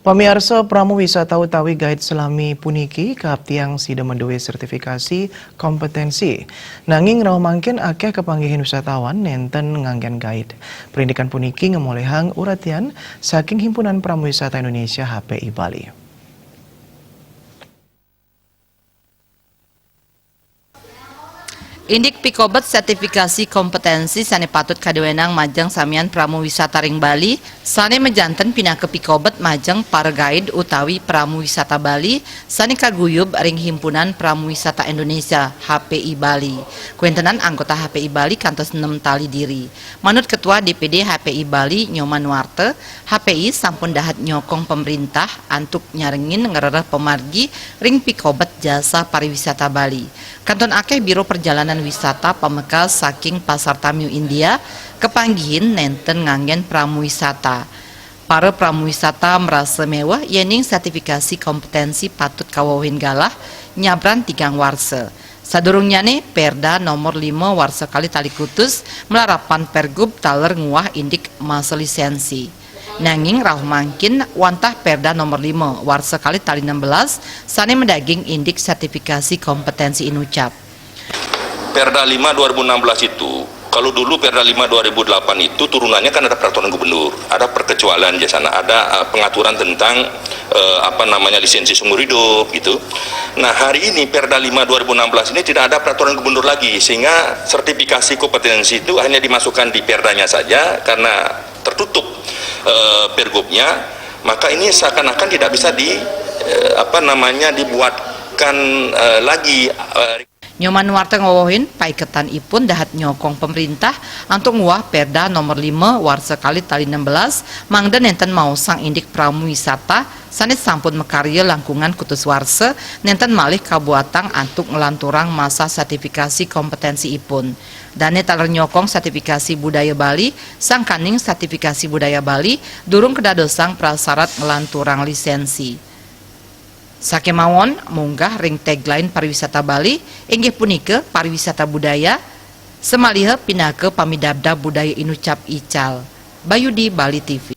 Pamirsa Pramu Wisata utawi guide selami puniki kahap tiang sida menduwe sertifikasi kompetensi. Nanging raw mangkin akeh kepanggihan wisatawan nenten nganggen guide. Perindikan puniki ngemolehang uratian saking Himpunan Pramu Wisata Indonesia HPI Bali. Indik pikobet sertifikasi kompetensi sane patut kadewenang majeng samian pramu wisata ring Bali sane mejanten pindah ke pikobet majeng para guide utawi pramu wisata Bali sane kaguyub ring Himpunan Pramu Wisata Indonesia HPI Bali. Kuentenan anggota HPI Bali kantos 6 tali diri. Manut Ketua DPD HPI Bali Nyoman Warte, HPI sampun dahat nyokong pemerintah antuk nyarengin ngerereh pemargi ring pikobet jasa pariwisata Bali. Kanton akeh Biro Perjalanan Wisata pamekas saking Pasar Tamiu India kepanggihin nenten nganggen pramu wisata. Para pramu wisata merasa mewah yening sertifikasi kompetensi patut kawawin galah nyabran tigang warse. Sadurungyane Perda nomor 5 warse kali Tali Kutus melarapan Pergub taler nguah indik masa lisensi. Nanging rauh mangkin wantah Perda nomor 5 warse kali Tali 16 sane mendaging indik sertifikasi kompetensi inucap. Perda 5 2016 itu, kalau dulu Perda 5 2008 itu turunannya kan ada peraturan gubernur, ada perkecualian di sana, ada pengaturan tentang lisensi seumur hidup gitu. Nah, hari ini Perda 5 2016 ini tidak ada peraturan gubernur lagi, sehingga sertifikasi kompetensi itu hanya dimasukkan di Perdanya saja karena tertutup pergubnya, maka ini seakan-akan tidak bisa dibuatkan lagi. Nyoman Warte ngowohin paiketan ipun dahat nyokong pemerintah untuk nguah Perda nomor 5 warse kali Tali 16 mangden nenten mau sang indik pramu wisata sanes sampun mekarya langkungan kutus warse nenten malih kabuatang antuk ngelanturang masa sertifikasi kompetensi ipun. Dane taler nyokong sertifikasi budaya Bali sang kaning sertifikasi budaya Bali durung kedadosang prasarat ngelanturang lisensi. Sakemawon munggah ring tagline pariwisata Bali inggih punika pariwisata budaya semaliha pindah ke pamidabda budaya inucap ical. Bayudi Bali TV.